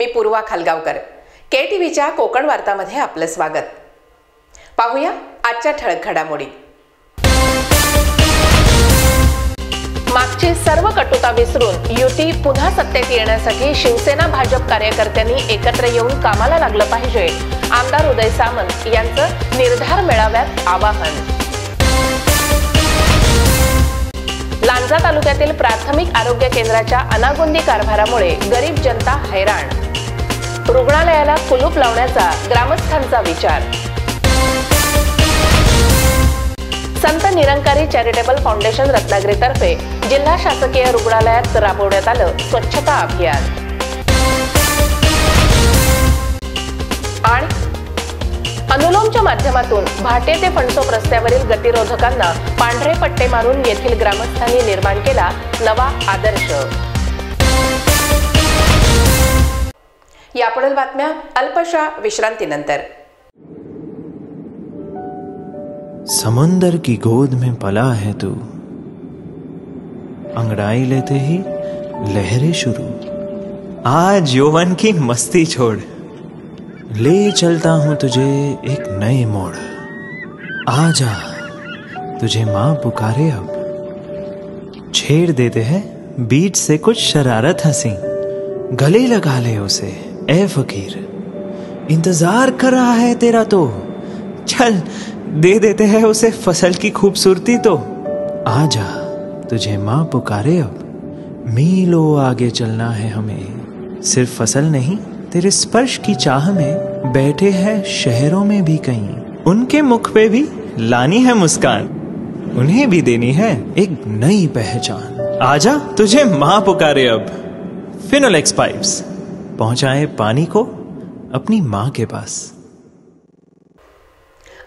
मी पूर्वा खालगावकर. KTVच्या कोकण वार्तामध्ये आपलं स्वागत. पाहूया आजच्या ठळक घडामोडी. मागची सर्व कटुता विसरून युती पुन्हा सत्तेत येण्यासाठी शिवसेना भाजप कार्यकर्त्यांनी एकत्र येऊन कामाला लागलं पाहिजे. आमदार उदय सामंत यांचं निर्धार मेळाव्यात आवाहन. लांजा तालुक्यातील प्राथमिक आरोग्य केंद्राच्या अनागोंदी कारभारामुळे गरीब जनता हैराण. रुग्णालयाला कुलूप लावण्याचा ग्रामस्थांचा विचार. संत निरंकारी चॅरिटेबल फाउंडेशन रत्नागिरीतर्फे जिल्हा शासकीय रुग्णालयात राबवण्यात आलं स्वच्छता अभियान. आणि अनुलोमच्या माध्यमातून भाटे ते फणसोप रस्त्यावरील गतिरोधकांना पांढरे पट्टे मारून येथील ग्रामस्थांनी निर्माण केला नवा आदर्श. यापुढील बातम्या अल्पशा विश्रांतीनंतर. समुंदर की गोद में पला है तू, अंगड़ाई लेते ही लहरें शुरू. आज यौवन की मस्ती छोड़, ले चलता हूं तुझे एक नए मोड़. आजा तुझे माँ पुकारे अब, छेड़ देते हैं बीच से कुछ शरारत हंसी. गले लगा ले उसे ए फकीर, इंतजार कर रहा है तेरा तो. चल दे देते हैं उसे फसल की खूबसूरती तो. आजा तुझे माँ पुकारे अब, मीलों आगे चलना है हमें. सिर्फ फसल नहीं, तेरे स्पर्श की चाह में बैठे हैं शहरों में भी कहीं. उनके मुख पे भी लानी है मुस्कान, उन्हें भी देनी है एक नई पहचान. आजा तुझे माँ पुकारे अब. फिनोलेक्स पाइप्स पहुंचाए पानी को अपनी माँ के पास.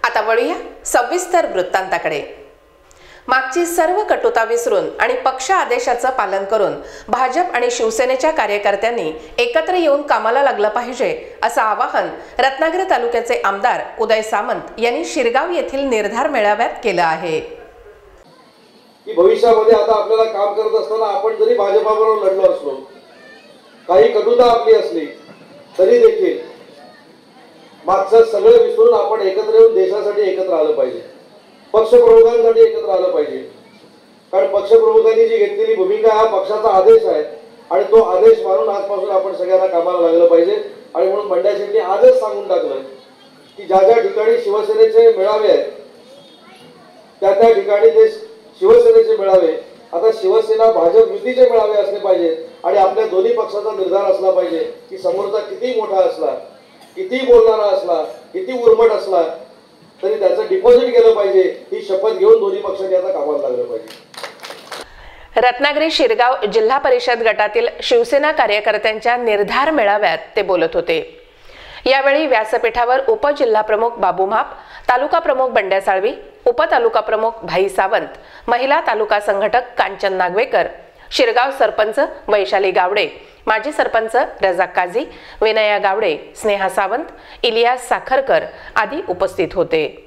आता वळूया सविस्तर वृत्तांताकडे. मागची सर्व कटुता विसरून आणि पक्ष आदेशाचं पालन करून भाजप आणि शिवसेनेच्या कार्यकर्त्यांनी एकत्र येऊन कामाला लागलं पाहिजे असं आवाहन रत्नागिरी तालुक्याचे आमदार उदय सामंत यांनी शिरगाव येथील निर्धार मेळाव्यात केलं आहे. की भविष्यामध्ये आता आपल्याला काम करत असताना आपण जरी भाजपाबरोबर लढलो असलो, काही कटुता आपली असली तरी देखील मागचं सगळं विसरून आपण एकत्र येऊन देशासाठी एकत्र आलं पाहिजे, पक्षप्रमुखांसाठी एकत्र आलं पाहिजे. कारण पक्षप्रमुखांनी जी घेतलेली भूमिका हा पक्षाचा आदेश आहे आणि तो आदेश मानून आजपासून आपण सगळ्यांना कामाला लागलं पाहिजे. आणि म्हणून मंड्या शेट्टी आजच सांगून टाकलं की ज्या ज्या ठिकाणी शिवसेनेचे मेळावे आहेत त्या ठिकाणी ते शिवसेनेचे मेळावे आता शिवसेना भाजप युतीचे मेळावे असले पाहिजेत. आणि आपल्या दोन्ही पक्षाचा निर्धार असला पाहिजे की समोरचा किती मोठा असला, किती बोलणारा असला, किती उर्मट असला तरी त्याचं डिपॉझिट केलं पाहिजे. ही शपथ घेऊन दोन्ही पक्षांनी आता कामाला लागलं पाहिजे. रत्नागिरी शिरगाव जिल्हा परिषद गटातील शिवसेना कार्यकर्त्यांच्या निर्धार मेळाव्यात ते बोलत होते. यावेळी व्यासपीठावर उपजिल्हा प्रमुख बाबू माप, तालुका प्रमुख बंड्या साळवी, उपतालुका प्रमुख भाई सावंत, महिला तालुका संघटक कांचन नागवेकर, शिरगाव सरपंच वैशाली गावडे, माजी सरपंच रजाक काझी, विनया गावडे, स्नेहा सावंत, इलियास साखरकर आदी उपस्थित होते.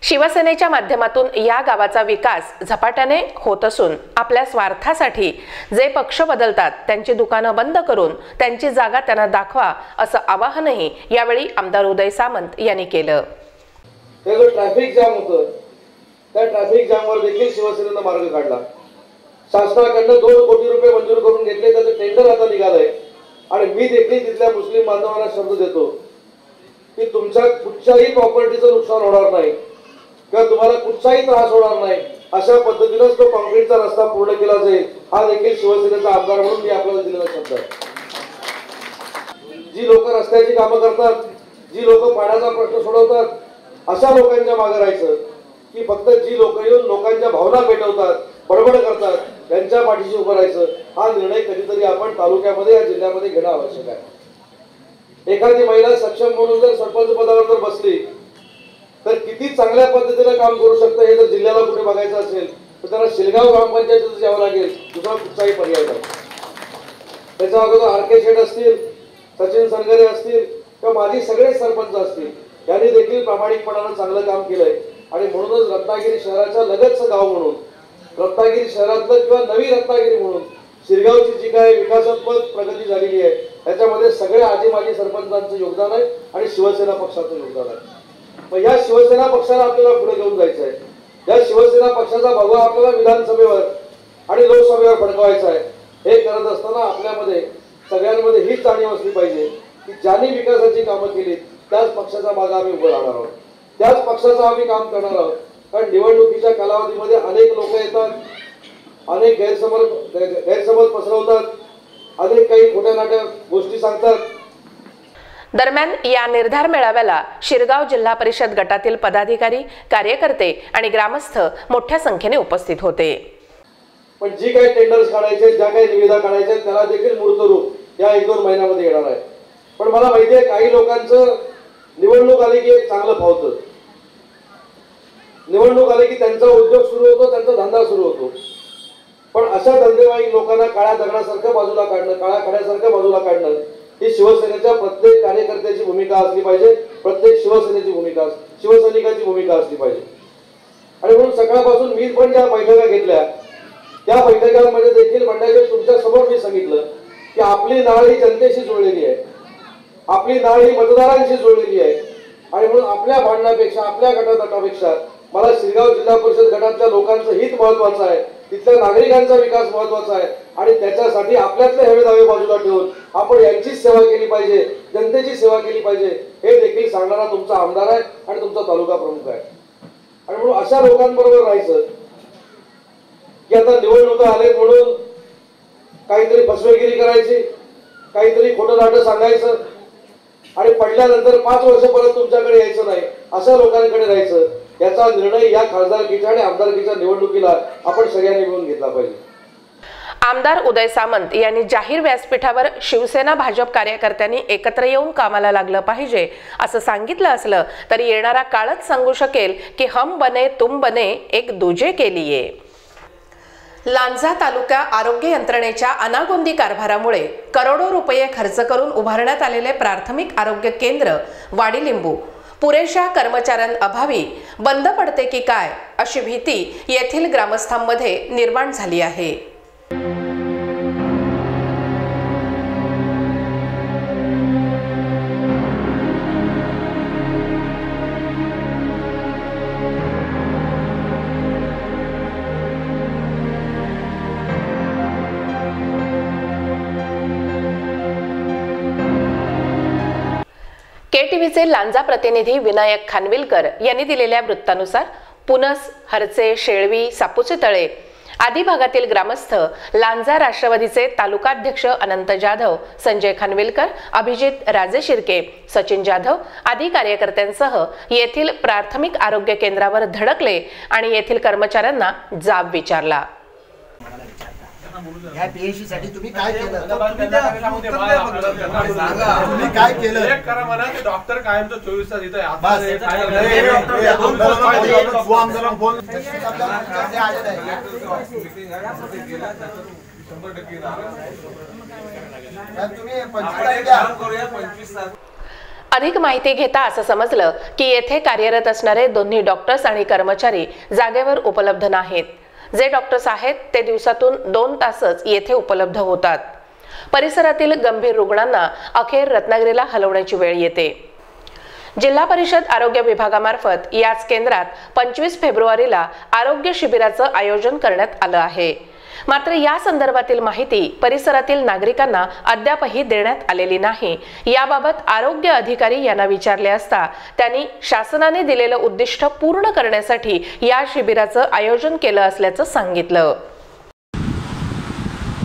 शिवसेनेच्या माध्यमातून या गावाचा विकास झपाट्याने होत असून आपल्या स्वार्थासाठी जे पक्ष बदलतात त्यांची दुकानं बंद करून त्यांची जागा त्यांना दाखवा असं आवाहनही यावेळी आमदार उदय सामंत यांनी केलं. ते जो ट्रॅफिक जाम होतं त्या ट्रॅफिक जामवर देखील शिवसेनेनं मार्ग काढला. शासनाकडनं 2 कोटी रुपये मंजूर करून घेतले, त्याचं टेंडर आता निघालंय. आणि मी देखील तिथल्या मुस्लिम बांधवांना शब्द देतो की तुमच्या कुठच्याही प्रॉपर्टीचं नुकसान होणार नाही किंवा तुम्हाला कुठचाही त्रास होणार नाही अशा पद्धतीनेच तो कॉन्क्रीटचा रस्ता पूर्ण केला जाईल. हा देखील शिवसेनेचा आमदार म्हणून मी आपल्याला दिलेला शब्द आहे. जी लोक रस्त्याची कामं करतात, जी लोक पाण्याचा प्रश्न सोडवतात, अशा लोकांच्या मागे राहायचं की फक्त जी लोक येऊन लोकांच्या भावना पेटवतात, बडबड करतात, त्यांच्या पाठीशी उभं राहायचं, हा निर्णय कधीतरी आपण तालुक्यामध्ये या जिल्ह्यामध्ये घेणं आवश्यक आहे. एखादी महिला सक्षम म्हणून जर सरपंच पदावर जर बसली तर किती चांगल्या पद्धतीने काम करू शकतं हे जर जिल्ह्याला कुठे बघायचं असेल तर त्याला शिलगाव ग्रामपंचायतीत जावं लागेल, दुसरा कुठचाही पर्याय नाही. त्याच्या अगोदर आर.के. शेठ असतील, सचिन सरगरे असतील किंवा माझी सगळे सरपंच असतील, यांनी देखील प्रामाणिकपणानं चांगलं काम केलंय. आणि म्हणूनच रत्नागिरी शहराच्या लगतचं गाव म्हणून, रत्नागिरी शहरातलं किंवा नवी रत्नागिरी म्हणून शिरगावची जी काय विकासात्मक प्रगती झालेली आहे त्याच्यामध्ये सगळे आजी माजी सरपंचांचं योगदान आहे आणि शिवसेना पक्षाचं योगदान आहे. मग या शिवसेना पक्षाला आपल्याला पुढे घेऊन जायचं आहे. या शिवसेना पक्षाचा भगवा आपल्याला विधानसभेवर आणि लोकसभेवर फडकवायचा आहे. हे करत असताना आपल्यामध्ये सगळ्यांमध्ये हीच जाणीव असली पाहिजे की ज्यांनी विकासाची कामं केली त्याच पक्षाचा मागे आम्ही उभं राहणार आहोत, त्याच पक्षाचं आम्ही काम करणार आहोत. कारण निवडणुकीच्या कालावधीमध्ये अनेक लोक येतात, अनेक गैरसमज पसरवतात, अनेक काही खोट्या नाट्या गोष्टी सांगतात. दरम्यान या निर्धार मेळाव्याला शिरगाव जिल्हा परिषद गटातील पदाधिकारी, कार्यकर्ते आणि ग्रामस्थ मोठ्या संख्येने उपस्थित होते. पण जी काही टेंडर्स काढायचे, ज्या काही निविदा काढायच्या त्याला देखील मूर्त रूप या 1-2 महिन्यामध्ये येणार आहे. पण मला माहिती आहे काही लोकांचं निवडणूक आली की एक चांगलं फावतं, निवडणूक आली की त्यांचा उद्योग सुरू होतो, त्यांचा धंदा सुरू होतो. पण अशा धंदेवाईक लोकांना काळ्या दगडासारखं बाजूला काढणं, काळ्या खड्यासारखं बाजूला काढणं ही शिवसेनेच्या प्रत्येक कार्यकर्त्याची भूमिका असली पाहिजे, प्रत्येक शिवसेनेची भूमिका, शिवसैनिकाची भूमिका असली पाहिजे. आणि म्हणून सकाळपासून मी पण ज्या बैठका घेतल्या त्या बैठकांमध्ये देखील मंडळाच्या तुमच्या समोर मी सांगितलं की आपली नाळ ही जनतेशी जोडलेली आहे, आपली नाळ ही मतदारांशी जोडलेली आहे. आणि म्हणून आपल्या भांडणापेक्षा, आपल्या गटातटापेक्षा मला शिरगाव जिल्हा परिषद गटातल्या लोकांचं हित महत्वाचं आहे, तिथल्या नागरिकांचा विकास महत्वाचा आहे. आणि त्याच्यासाठी आपल्यातले हवे दावे बाजूला ठेवून आपण यांचीच सेवा केली पाहिजे, जनतेची सेवा केली पाहिजे हे देखील सांगणारा तुमचा आमदार आहे आणि तुमचा तालुका प्रमुख आहे. आणि म्हणून अशा लोकांबरोबर राहायचं की आता निवडणुका आलेत म्हणून काहीतरी फसवेगिरी करायची, काहीतरी खोटं नाटं सांगायचं आणि पडल्यानंतर 5 वर्ष परत तुमच्याकडे यायचं नाही, अशा लोकांकडे राहायचं. याचा निर्णय या खासदारकीच्या आणि आमदारकीच्या निवडणुकीला आपण सगळ्यांनी मिळून घेतला पाहिजे. आमदार उदय सामंत यांनी जाहीर व्यासपीठावर शिवसेना भाजप कार्यकर्त्यांनी एकत्र येऊन कामाला लागलं पाहिजे असं सांगितलं असलं तरी येणारा काळच सांगू शकेल की हम बने तुम बने एक दूजे के लिए. लांजा तालुका आरोग्य यंत्रणेच्या अनागोंदी कारभारामुळे करोडो रुपये खर्च करून उभारण्यात आलेले प्राथमिक आरोग्य केंद्र वाडीलिंबू पुरेशा कर्मचाऱ्यांअभावी बंद पडते की काय अशी भीती येथील ग्रामस्थांमध्ये निर्माण झाली आहे. केटीव्हीचे लांजा प्रतिनिधी विनायक खानविलकर यांनी दिलेल्या वृत्तानुसार पुनस, हरचे, शेळवी, सापुचे तळे आदी भागातील ग्रामस्थ, लांजा राष्ट्रवादीचे तालुकाध्यक्ष अनंत जाधव, संजय खानविलकर, अभिजित राजे शिर्के, सचिन जाधव आदी कार्यकर्त्यांसह येथील प्राथमिक आरोग्य केंद्रावर धडकले आणि येथील कर्मचाऱ्यांना जाब विचारला. या पीएचसी साठी तुम्ही काय केलं? तुम्ही काय केलं? एक करा म्हणा ते डॉक्टर कायमचं 24 तास इथे अधिक माहिती घेता असं समजलं की येथे कार्यरत असणारे दोन्ही डॉक्टर्स आणि कर्मचारी जागेवर उपलब्ध नाहीत. जे डॉक्टर्स आहेत ते दिवसातून 2 तासच येथे उपलब्ध होतात. परिसरातील गंभीर रुग्णांना अखेर रत्नागिरीला हलवण्याची वेळ येते. जिल्हा परिषद आरोग्य विभागामार्फत याच केंद्रात 25 फेब्रुवारीला आरोग्य शिबिराचं आयोजन करण्यात आलं आहे. मात्र या संदर्भातील माहिती परिसरातील नागरिकांना अद्यापही देण्यात आलेली नाही. याबाबत आरोग्य अधिकारी यांना विचारले असता त्यांनी शासनाने दिलेलं उद्दिष्ट पूर्ण करण्यासाठी या शिबिराचं आयोजन केलं असल्याचं सांगितलं.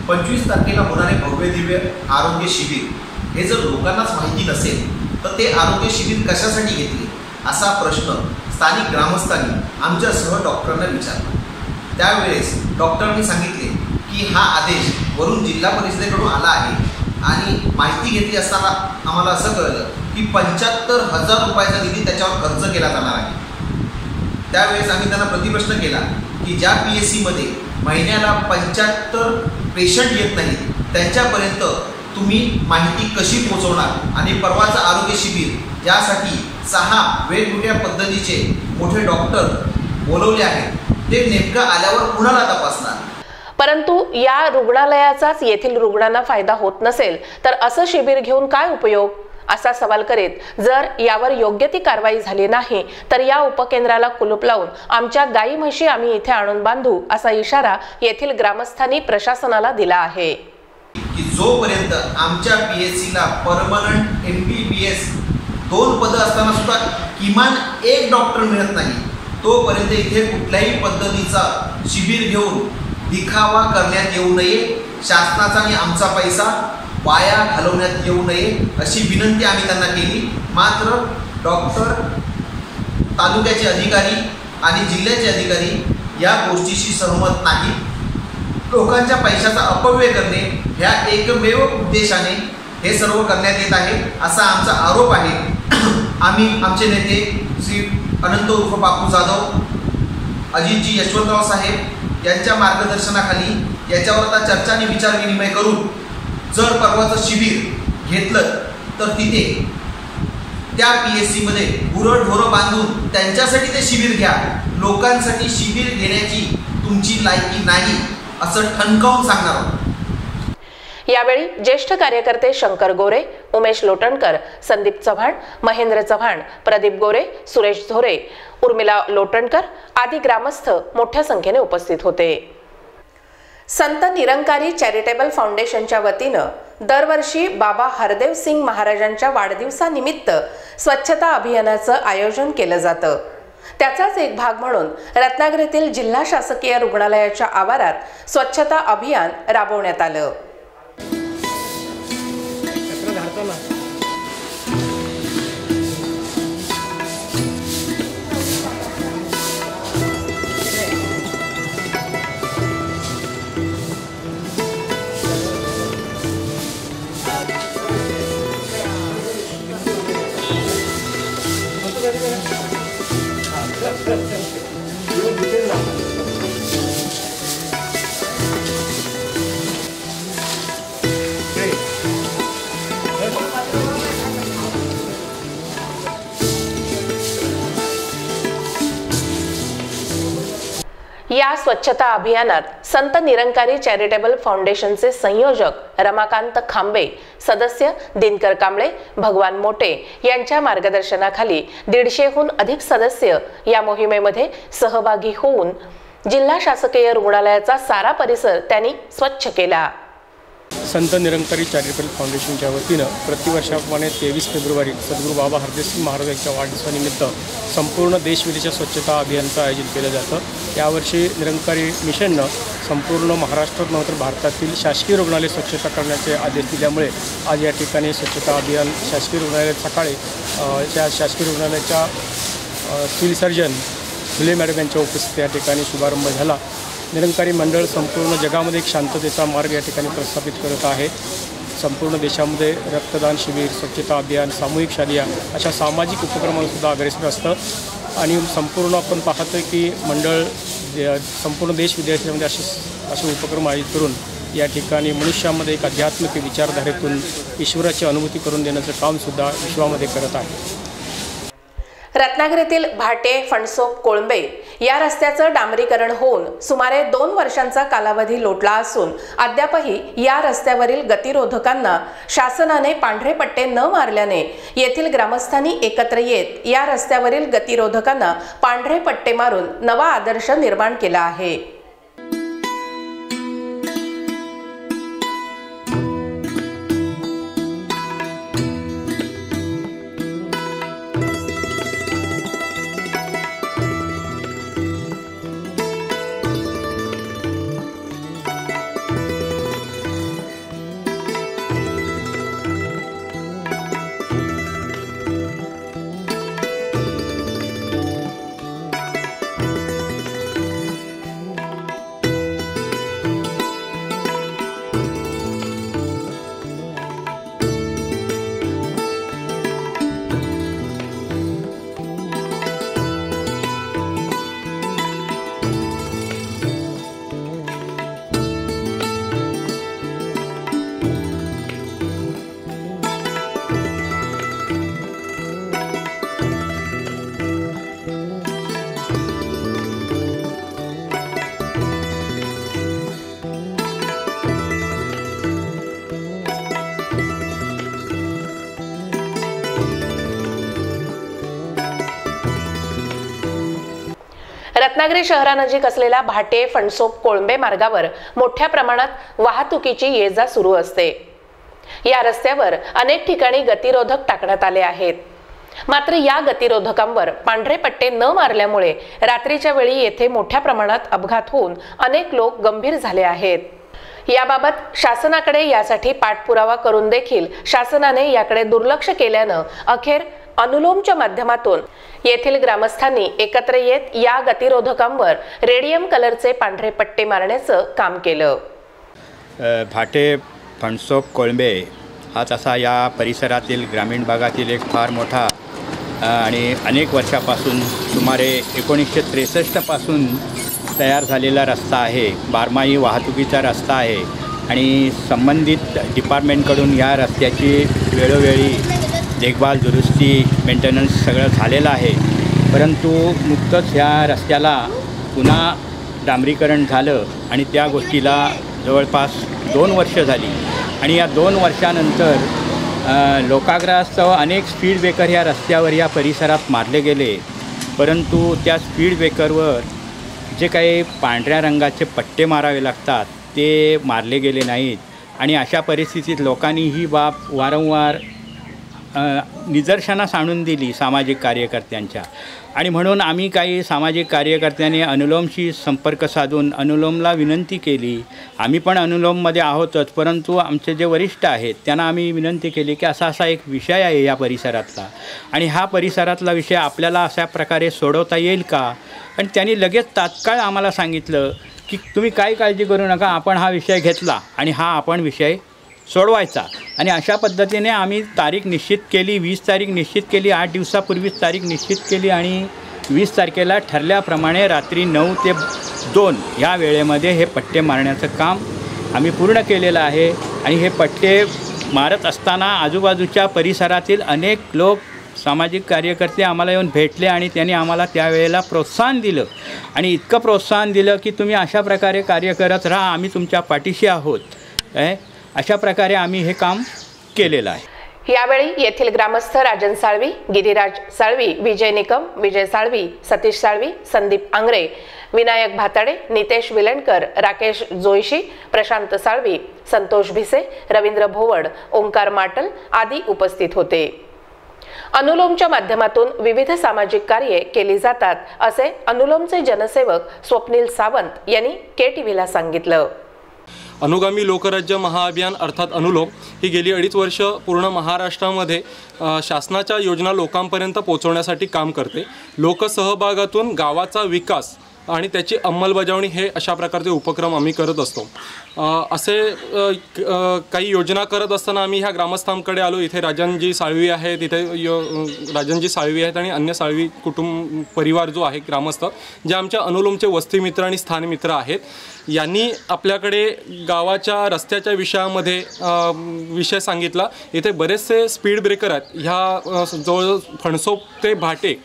25 तारखेला होणारे भव्य दिव्य आरोग्य शिबिर हे जर लोकांनाच माहिती नसेल तर ते आरोग्य शिबिर कशासाठी घेतले असा प्रश्न स्थानिक ग्रामस्थांनी आमच्यासह डॉक्टरांना विचारला। त्यावेळेस डॉक्टरांनी सांगितले की हा आदेश वरून जिल्हा परिषदेकडून आला आहे आणि माहिती घेतली असताना आम्हाला असं कळलं की 75,000 रुपयाचा निधी त्याच्यावर खर्च केला जाणार आहे। त्यावेळेस आम्ही त्यांना प्रतिप्रश्न केला की ज्या PSC मध्ये महिन्याला 75 पेशंट येत नाहीत त्यांच्यापर्यंत तुम्ही माहिती कशी पोहोचवणार आणि परवाचं आरोग्य शिबिर यासाठी 6 वेगवेगळ्या पद्धतीचे मोठे डॉक्टर बोलवले आहेत ते नेमकं आल्यावर कुणाला तपासणार। परंतु या रुग्णालयाचाच येथील रुग्णांना फायदा होत नसेल तर असं शिबिर घेऊन काय उपयोग असा सवाल करीत जर यावर योग्य ती कारवाई झाली नाही तर या उपकेंद्राला कुलूप लावून आमच्या गाई म्हशी आम्ही इथे आणून बांधू असा इशारा येथील ग्रामस्थांनी प्रशासनाला दिला आहे की जोपर्यंत आमच्या PSCला परमनंट MBBS 2 पदं असताना सुद्धा किमान एक डॉक्टर मिळत नाही तोपर्यंत इथे कुठल्याही पद्धतीचा शिबिर घेऊन दिखावा करण्यात येऊ नये। शासनाचा आणि आमचा पैसा वाया घालवण्यात येऊ नये अशी विनंती आम्ही त्यांना केली। मात्र डॉक्टर, तालुक्याचे अधिकारी आणि जिल्ह्याचे अधिकारी या गोष्टीशी सहमत नाही। लोकांच्या पैशाचा अपव्यय करणे ह्या एकमेव उद्देशाने हे सर्व करण्यात येत आहे असा आमचा आरोप आहे। आम्ही आमचे नेते श्री अनंत उर्फ बापू जाधव, अजितजी यशवंतराव साहेब यांच्या मार्गदर्शनाखाली याच्यावर आता चर्चा आणि विचारविनिमय करून जर परवाचं शिबिर घेतलं तर तिथे त्या PSC मध्ये गुरंढोरं बांधून त्यांच्यासाठी ते शिबिर घ्या, लोकांसाठी शिबिर घेण्याची तुमची लायकी नाही असं ठणकावून सांगणार आहोत। यावेळी ज्येष्ठ कार्यकर्ते शंकर गोरे, उमेश लोटणकर, संदीप चव्हाण, महेंद्र चव्हाण, प्रदीप गोरे, सुरेश झोरे, उर्मिला लोटणकर आदी ग्रामस्थ मोठ्या संख्येने उपस्थित होते। संत निरंकारी चॅरिटेबल फाउंडेशनच्या वतीनं दरवर्षी बाबा हरदेव सिंग महाराजांच्या वाढदिवसानिमित्त स्वच्छता अभियानाचं आयोजन केलं जातं। त्याचाच एक भाग म्हणून रत्नागिरीतील जिल्हा शासकीय रुग्णालयाच्या आवारात स्वच्छता अभियान राबवण्यात आलं। या स्वच्छता अभियानात संत निरंकारी चॅरिटेबल फाउंडेशनचे संयोजक रमाकांत खांबे, सदस्य दिनकर कांबळे, भगवान मोटे यांच्या मार्गदर्शनाखाली 150हून अधिक सदस्य या मोहिमेमध्ये सहभागी होऊन जिल्हा शासकीय रुग्णालयाचा सारा परिसर त्यांनी स्वच्छ केला। संत निरंकारी चॅरिटेबल फाउंडेशनच्या वतीनं प्रतिवर्षाप्रमाणे 23 फेब्रुवारी सद्गुरू बाबा हरदेव महाराज यांच्या वाढदिवसानिमित्त संपूर्ण देशविदेशात स्वच्छता अभियानाचं आयोजन केलं जातं। यावर्षी निरंकारी मिशननं संपूर्ण महाराष्ट्र नंतर भारतातील शासकीय रुग्णालय स्वच्छता करण्याचे आदेश दिल्यामुळे आज या ठिकाणी स्वच्छता अभियान शासकीय रुग्णालयात सकाळी त्या शासकीय रुग्णालयाच्या सिव्हिल सर्जन फुले मॅडम यांच्या उपस्थितीत या ठिकाणी शुभारंभ झाला। निरंकारी मंडळ संपूर्ण जगामध्ये एक शांततेचा मार्ग या ठिकाणी प्रस्थापित करत आहे। संपूर्ण देशामध्ये रक्तदान शिबिर, स्वच्छता अभियान, सामूहिक शालिया अशा सामाजिक उपक्रमांसुद्धा अग्रेसर असतं आणि संपूर्ण आपण पाहतो की मंडळ संपूर्ण देश विदेशामध्ये असे उपक्रम आयोजित करून या ठिकाणी मनुष्यामध्ये एक आध्यात्मिक विचारधारेतून ईश्वराची अनुभूती करून देण्याचं कामसुद्धा विश्वामध्ये करत आहे। रत्नागिरीतील भाटे फणसोप कोळंबे या रस्त्याचं डांबरीकरण होऊन सुमारे 2 वर्षांचा कालावधी लोटला असून अद्यापही या रस्त्यावरील गतिरोधकांना शासनाने पांढरे पट्टे न मारल्याने येथील ग्रामस्थांनी एकत्र येत या रस्त्यावरील गतिरोधकांना पांढरे पट्टे मारून नवा आदर्श निर्माण केला आहे। रत्नागिरी शहरानजीक असलेल्या भाटे फणसोप कोळंबे मार्गावर मोठ्या प्रमाणात वाहतुकीची ये-जा सुरू असते। या रस्त्यावर अनेक ठिकाणी गतिरोधक टाकण्यात आले आहेत, मात्र या गतिरोधकांवर पांढरे पट्टे न मारल्यामुळे रात्रीच्या वेळी येथे मोठ्या प्रमाणात अपघात होऊन अनेक लोक गंभीर झाले आहेत। याबाबत शासनाकडे यासाठी पाठपुरावा करून देखील शासनाने याकडे दुर्लक्ष केल्यानं अखेर अनुलोमच्या माध्यमातून येथील ग्रामस्थांनी एकत्र येत या गतिरोधकांवर रेडियम कलरचे पांढरे पट्टे मारण्याचं काम केलं। भाटे फणसोप कोळंबे हा तसा या परिसरातील ग्रामीण भागातील एक फार मोठा आणि अनेक वर्षापासून सुमारे 1963 पासून तयार झालेला रस्ता आहे। बारमाही वाहतुकीचा रस्ता आहे आणि संबंधित डिपार्टमेंटकडून या रस्त्याची वेळोवेळी देखभाल, दुरुस्ती, मेंटेनन्स सगळं झालेलं आहे। परंतु नुकतंच ह्या रस्त्याला पुन्हा डांबरीकरण झालं आणि त्या गोष्टीला जवळपास 2 वर्ष झाली आणि या 2 वर्षानंतर लोकाग्रहास्तव अनेक स्पीड ब्रेकर ह्या रस्त्यावर या परिसरात मारले गेले, परंतु त्या स्पीड ब्रेकरवर जे काही पांढऱ्या रंगाचे पट्टे मारावे लागतात ते मारले गेले नाहीत आणि अशा परिस्थितीत लोकांनी ही बाब वारंवार निदर्शनास आणून दिली सामाजिक कार्यकर्त्यांच्या आणि म्हणून आम्ही काही सामाजिक कार्यकर्त्यांनी अनुलोमशी संपर्क साधून अनुलोमला विनंती केली। आम्ही पण अनुलोममध्ये आहोतच, परंतु आमचे जे वरिष्ठ आहेत त्यांना आम्ही विनंती केली की असा एक विषय आहे या परिसरातला आणि हा परिसरातला विषय आपल्याला अशा प्रकारे सोडवता येईल का। आणि त्यांनी लगेच तात्काळ आम्हाला सांगितलं की तुम्ही काही काळजी करू नका, आपण हा विषय घेतला आणि हा आपण विषय सोडवायचा आणि अशा पद्धतीने आम्ही तारीख निश्चित केली, 20 तारीख निश्चित केली, 8 दिवसापूर्वीच तारीख निश्चित केली आणि 20 तारखेला ठरल्याप्रमाणे रात्री 9 ते 2 या वेळेमध्ये हे पट्टे मारण्याचं काम आम्ही पूर्ण केलेलं आहे। आणि हे पट्टे मारत असताना आजूबाजूच्या परिसरातील अनेक लोक, सामाजिक कार्यकर्ते आम्हाला येऊन भेटले आणि त्यांनी आम्हाला त्यावेळेला प्रोत्साहन दिलं आणि इतकं प्रोत्साहन दिलं की तुम्ही अशा प्रकारे कार्य करत राहा, आम्ही तुमच्या पाठीशी आहोत। अशा प्रकारे आम्ही हे काम केलेलं आहे। यावेळी येथील ग्रामस्थ राजन साळवी, गिरीराज साळवी, विजय निकम, विजय साळवी, सतीश साळवी, संदीप आंग्रे, विनायक भाताडे, नितेश विलणकर, राकेश जोईशी, प्रशांत साळवी, संतोष भिसे, रवींद्र भोवड, ओंकार माटल आदी उपस्थित होते। अनुलोमच्या माध्यमातून विविध सामाजिक कार्ये केली जातात असे अनुलोमचे जनसेवक स्वप्नील सावंत यांनी KTVला सांगितलं। अनुगामी लोकराज्य महाअभियान अर्थात अनुलोम ही गेली 2.5 वर्ष पूर्ण महाराष्ट्रामध्ये शासनाच्या योजना लोकांपर्यंत पोहोचवण्यासाठी काम करते। लोकसहभागातून गावाचा विकास आणि त्याची अंमलबजावणी हे अशा प्रकारचे उपक्रम आम्ही करत असतो। असे काही योजना करत असताना आम्ही ह्या ग्रामस्थांकडे आलो। इथे राजनजी साळवी आहेत, इथे राजनजी साळवी आहेत आणि अन्य साळवी कुटुंब परिवार जो आहे ग्रामस्थ, जे आमच्या अनुलोमचे वस्ती मित्र आणि स्थान मित्र आहेत, यांनी आपल्याकडे गावाच्या रस्त्याच्या विषयामध्ये विषय सांगितला। इथे बरेचसे स्पीड ब्रेकर आहेत। ह्या जवळ फणसोप ते भाटे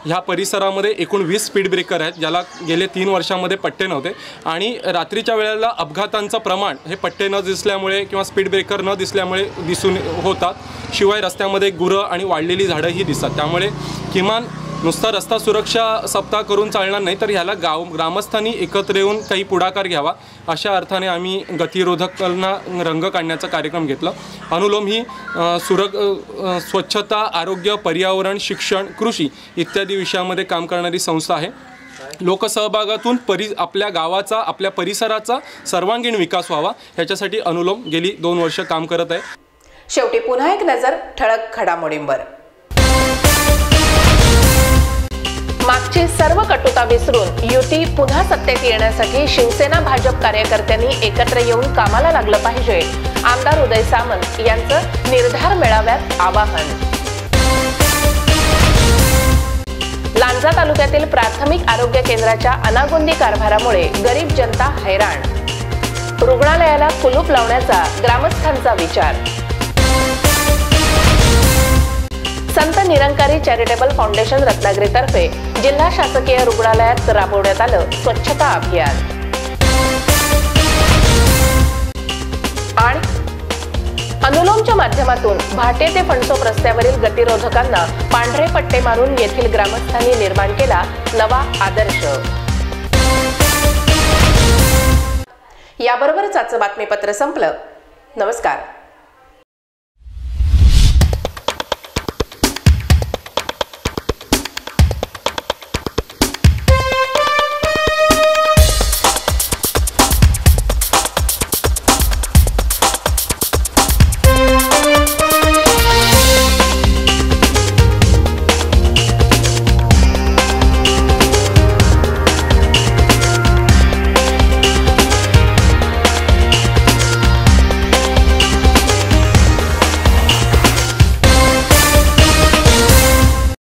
ह्या परिसरामध्ये एकूण 20 स्पीड ब्रेकर आहेत, ज्याला गेले 3 वर्षांमध्ये पट्टे नव्हते आणि रात्रीच्या वेळेला अपघातांचं प्रमाण हे पट्टे न दिसल्यामुळे किंवा स्पीड ब्रेकर न दिसल्यामुळे दिसून होतात। शिवाय रस्त्यामध्ये गुरं आणि वाढलेली झाडंही दिसतात। त्यामुळे किमान नुसता रस्ता सुरक्षा सप्ताह करून चालणार नाही, तर ह्याला ग्रामस्थांनी एकत्र येऊन काही पुढाकार घ्यावा अशा अर्थाने आम्ही गतिरोधकांना रंग काढण्याचा कार्यक्रम घेतला। अनुलोम ही स्वच्छता, आरोग्य, पर्यावरण, शिक्षण, कृषी इत्यादी विषयामध्ये काम करणारी संस्था आहे। लोकसहभागातून आपल्या गावाचा, आपल्या परिसराचा सर्वांगीण विकास व्हावा ह्याच्यासाठी अनुलोम गेली 2 वर्ष काम करत आहे। शेवटी पुन्हा एक नजर ठळक घडामोडींवर। मागची सर्व कटुता विसरून युती पुन्हा सत्तेत येण्यासाठी शिवसेना भाजप कार्यकर्त्यांनी एकत्र येऊन कामाला लागलं पाहिजे, आमदार उदय सामंत यांचं निर्धार मेळाव्यात आवाहन। लांजा तालुक्यातील प्राथमिक आरोग्य केंद्राच्या अनागोंदी कारभारामुळे गरीब जनता हैराण, रुग्णालयाला कुलूप लावण्याचा ग्रामस्थांचा विचार। संत निरंकारी चॅरिटेबल फाउंडेशन रत्नागिरीतर्फे जिल्हा शासकीय रुग्णालयात राबवण्यात आलं स्वच्छता अभियान। आणि अनुलोमच्या माध्यमातून भाटे ते फणसोप रस्त्यावरील गतिरोधकांना पांढरे पट्टे मारून येथील ग्रामस्थांनी निर्माण केला नवा आदर्श। याबरोबरच आजचं बातमीपत्र संपलं. नमस्कार.